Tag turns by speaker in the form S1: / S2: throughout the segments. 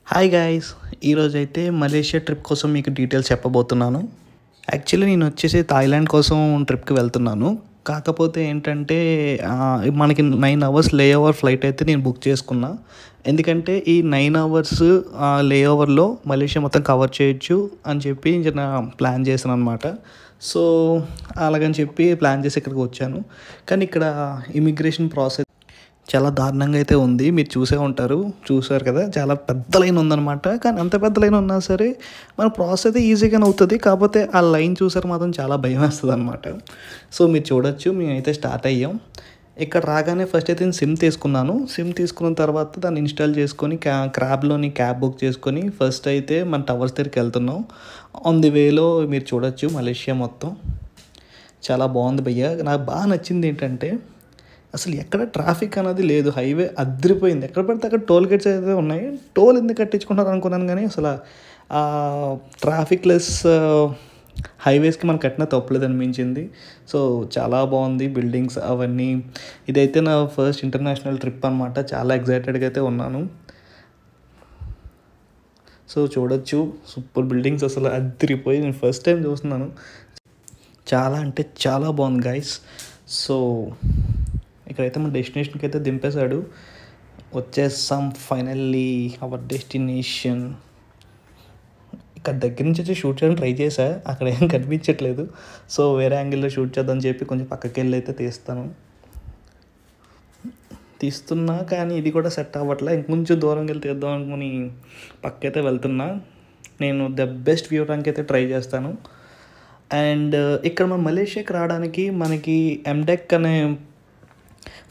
S1: Hi guys, ఈరోజైతే Malaysia trip కోసం మీకు డీటెయిల్స్ చెప్పబోతున్నాను. యాక్చువల్లీ నేను వచ్చేసి థాయిలాండ్ కోసం ట్రిప్కి వెళ్తున్నాను. కాకపోతే ఏంటంటే మనకి 9 అవర్స్ లే ఓవర్ ఫ్లైట్ అయితే నేను బుక్ చేసుకున్నా. ఎందుకంటే ఈ 9 అవర్స్ లే ఓవర్లో మలేషియా మొత్తం కవర్ చేయొచ్చు అని చెప్పి నేను ప్లాన్ చేశాను అనమాట. సో అలాగని చెప్పి ప్లాన్ చేసి ఇక్కడికి వచ్చాను. కానీ ఇక్కడ ఇమిగ్రేషన్ ప్రాసెస్ చాలా దారుణంగా అయితే ఉంది. మీరు చూసారు కదా, చాలా పెద్ద లైన్ ఉందన్నమాట. కానీ అంత పెద్ద లైన్ ఉన్నా సరే మన ప్రాసెస్ అయితే ఈజీగానే అవుతుంది. కాకపోతే ఆ లైన్ చూసారు మాత్రం చాలా భయం వేస్తుంది అనమాట. సో మీరు చూడొచ్చు, మేమైతే స్టార్ట్ అయ్యాం. ఇక్కడ రాగానే ఫస్ట్ అయితే నేను సిమ్ తీసుకున్న తర్వాత దాన్ని ఇన్స్టాల్ చేసుకొని క్రాబ్లోని క్యాబ్ బుక్ చేసుకొని ఫస్ట్ అయితే మన టవర్స్ దగ్గరికి వెళ్తున్నాం. ఆన్ ది వేలో మీరు చూడొచ్చు మలేషియా మొత్తం చాలా బాగుంది భయ్య. నాకు బాగా నచ్చింది ఏంటంటే అసలు ఎక్కడ ట్రాఫిక్ అనేది లేదు. హైవే అదిరిపోయింది. ఎక్కడ పడితే అక్కడ టోల్ గేట్స్ అయితే ఉన్నాయి. టోల్ ఎందుకు కట్టించుకుంటారు అనుకున్నాను, కానీ అసలు ట్రాఫిక్ లెస్ హైవేస్కి మనం కట్టిన తప్పలేదు అనిపించింది. సో చాలా బాగుంది బిల్డింగ్స్ అవన్నీ. ఇదైతే నా ఫస్ట్ ఇంటర్నేషనల్ ట్రిప్ అనమాట. చాలా ఎగ్జైటెడ్గా అయితే ఉన్నాను. సో చూడొచ్చు, సూపర్ బిల్డింగ్స్ అసలు అదిరిపోయి నేను ఫస్ట్ టైం చూస్తున్నాను. చాలా అంటే చాలా బాగుంది గైస్. సో ఇక్కడైతే మన డెస్టినేషన్కి అయితే దింపేశాడు. వచ్చేసాం ఫైనల్లీ అవర్ డెస్టినేషన్. ఇక్కడ దగ్గర నుంచి వచ్చి షూట్ చేయడానికి ట్రై చేశా, అక్కడ ఏం కనిపించట్లేదు. సో వేరే యాంగిల్లో షూట్ చేద్దామని చెప్పి కొంచెం పక్కకి వెళ్ళి అయితే తీస్తున్నా, కానీ ఇది కూడా సెట్ అవ్వట్లే. ఇంకొంచెం దూరం వెళ్ళి తీద్దాం అనుకుని పక్కైతే వెళ్తున్నా. నేను ద బెస్ట్ వ్యూ టాంక్ అయితే ట్రై చేస్తాను. అండ్ ఇక్కడ మన మలేషియాకి రావడానికి మనకి ఎండెక్ అనే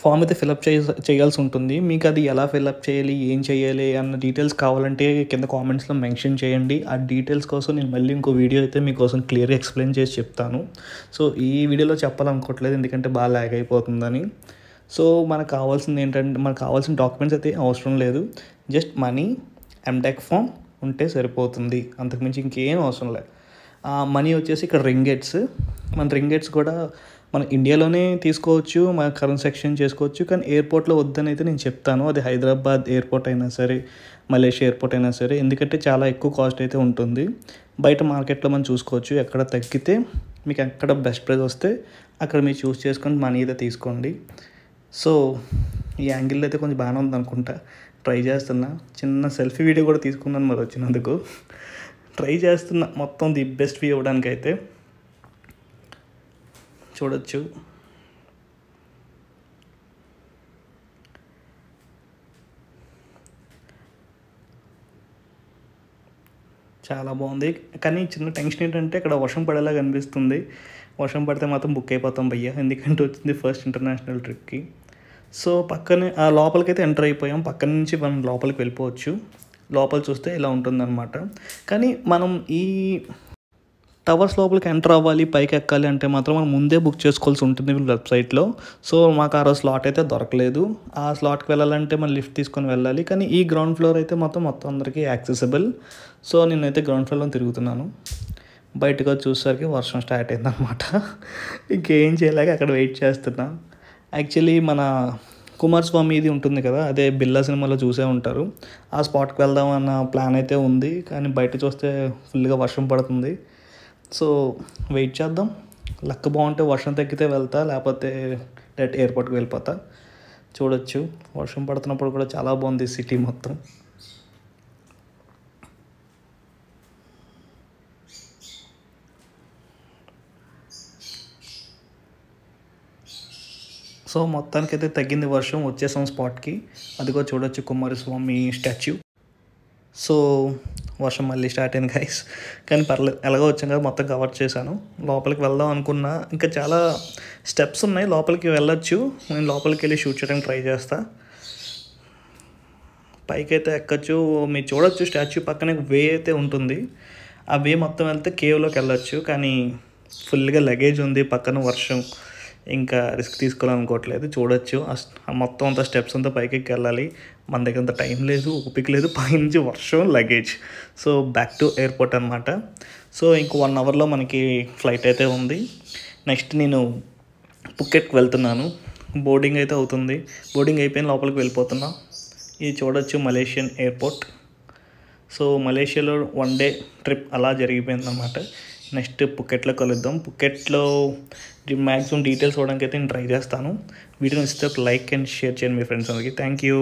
S1: ఫామ్ అయితే ఫిలప్ చేయాల్సి ఉంటుంది. మీకు అది ఎలా ఫిలప్ చేయాలి, ఏం చేయాలి అన్న డీటెయిల్స్ కావాలంటే కింద కామెంట్స్లో మెన్షన్ చేయండి. ఆ డీటెయిల్స్ కోసం నేను మళ్ళీ ఇంకో వీడియో అయితే మీకోసం క్లియర్గా ఎక్స్ప్లెయిన్ చేసి చెప్తాను. సో ఈ వీడియోలో చెప్పాలనుకోవట్లేదు, ఎందుకంటే బాగా ల్యాగ్ అయిపోతుందని. సో మనకు కావాల్సిన డాక్యుమెంట్స్ అయితే అవసరం లేదు. జస్ట్ మనీ, ఎంటెక్ ఫామ్ ఉంటే సరిపోతుంది. అంతకుమించి ఇంకేం అవసరం లేదు. మనీ వచ్చేసి ఇక్కడ రింగెట్స్. మన రింగెట్స్ కూడా మన ఇండియాలోనే తీసుకోవచ్చు, మన కరెన్సీ ఎక్స్చేంజ్ చేసుకోవచ్చు. కానీ ఎయిర్పోర్ట్లో వద్దని అయితే నేను చెప్తాను. అది హైదరాబాద్ ఎయిర్పోర్ట్ అయినా సరే, మలేషియా ఎయిర్పోర్ట్ అయినా సరే, ఎందుకంటే చాలా ఎక్కువ కాస్ట్ అయితే ఉంటుంది. బయట మార్కెట్లో మనం చూసుకోవచ్చు. ఎక్కడ తగ్గితే మీకు ఎక్కడ బెస్ట్ ప్రైస్ వస్తే అక్కడ మీరు చూస్ చేసుకొని మనీ అయితే తీసుకోండి. సో ఈ యాంగిల్ అయితే కొంచెం బాగానే ఉంది అనుకుంటా. ట్రై చేస్తున్నా. చిన్న సెల్ఫీ వీడియో కూడా తీసుకున్నాను మరి వచ్చినందుకు. ట్రై చేస్తున్నా మొత్తం ది బెస్ట్ వ్యూ ఇవ్వడానికి అయితే. చూడొచ్చు, చాలా బాగుంది. కానీ చిన్న టెన్షన్ ఏంటంటే ఇక్కడ వర్షం పడేలా కనిపిస్తుంది. వర్షం పడితే మాత్రం బుక్ అయిపోతాం భయ్య, ఎందుకంటే వచ్చింది ఫస్ట్ ఇంటర్నేషనల్ ట్రిప్కి. సో పక్కనే లోపలికైతే ఎంటర్ అయిపోయాం. పక్కన నుంచి మనం లోపలికి వెళ్ళిపోవచ్చు. లోపల చూస్తే ఇలా ఉంటుందన్నమాట. కానీ మనం ఈ టవర్స్ లోపలికి ఎంటర్ అవ్వాలి, పైకి ఎక్కాలి అంటే మాత్రం మనం ముందే బుక్ చేసుకోవాల్సి ఉంటుంది వెబ్సైట్లో. సో మాకు ఆ రోజు స్లాట్ అయితే దొరకలేదు. ఆ స్లాట్కి వెళ్ళాలంటే మనం లిఫ్ట్ తీసుకొని వెళ్ళాలి. కానీ ఈ గ్రౌండ్ ఫ్లోర్ అయితే మొత్తం అందరికీ యాక్సెసిబుల్. సో నేనైతే గ్రౌండ్ ఫ్లోర్లో తిరుగుతున్నాను. బయటకు వచ్చి చూసేసరికి వర్షం స్టార్ట్ అయిందనమాట. ఇంకేం చేయలేక అక్కడ వెయిట్ చేస్తున్నా. యాక్చువల్లీ మన కుమారస్వామి ఇది ఉంటుంది కదా, అదే బిల్లా సినిమాలో చూసే ఉంటారు. ఆ స్పాట్కి వెళ్దాం అన్న ప్లాన్ అయితే ఉంది. కానీ బయట చూస్తే ఫుల్గా వర్షం పడుతుంది. సో వెయిట్ చేద్దాం. లక్ బాగుంటే వర్షం తగ్గితే వెళ్తా, లేకపోతే డైరెక్ట్ ఎయిర్పోర్ట్కి వెళ్ళిపోతా. చూడొచ్చు, వర్షం పడుతున్నప్పుడు కూడా చాలా బాగుంది సిటీ మొత్తం. సో మొత్తానికైతే తగ్గింది వర్షం, వచ్చేసాం స్పాట్కి. అదిగో చూడొచ్చు కుమారస్వామి స్టాచ్యూ. సో వర్షం మళ్ళీ స్టార్ట్ అయింది గైస్. కానీ పర్లేదు, ఎలాగో వచ్చాం కదా, మొత్తం కవర్ చేశాను. లోపలికి వెళ్దాం అనుకున్నా, ఇంకా చాలా స్టెప్స్ ఉన్నాయి, లోపలికి వెళ్ళొచ్చు. నేను లోపలికి వెళ్ళి షూట్ చేయడానికి ట్రై చేస్తా. పైకి అయితే ఎక్కచ్చు. మీరు చూడొచ్చు స్టాచ్యూ పక్కనే వే అయితే ఉంటుంది. ఆ వే మొత్తం వెళ్తే కేవ్లోకి వెళ్ళొచ్చు. కానీ ఫుల్గా లగేజ్ ఉంది, పక్కన వర్షం, ఇంకా రిస్క్ తీసుకోవాలనుకోవట్లేదు. చూడొచ్చు మొత్తం అంతా స్టెప్స్ అంతా పైకి వెళ్ళాలి. మన దగ్గర అంత టైం లేదు, ఓపిక లేదు, పైనుంచి వర్షం, luggage. So back to airport అనమాట. సో ఇంకో 1 అవర్లో మనకి ఫ్లైట్ అయితే ఉంది. నెక్స్ట్ నేను పుకెట్కి వెళ్తున్నాను. బోర్డింగ్ అయితే అవుతుంది. బోర్డింగ్ అయిపోయిన లోపలికి వెళ్ళిపోతున్నా. ఇది చూడొచ్చు మలేషియన్ ఎయిర్పోర్ట్. సో మలేషియాలో 1 డే ట్రిప్ అలా జరిగిపోయిందన్నమాట. నెక్స్ట్ పుకెట్లో కలుద్దాం. పుకెట్లో మ్యాక్సిమం డీటెయిల్స్ ఇవ్వడానికి అయితే నేను ట్రై చేస్తాను. వీడియో నచ్చితే ఒక లైక్ అండ్ షేర్ చేయండి మీ ఫ్రెండ్స్ అందరికీ. Thank you.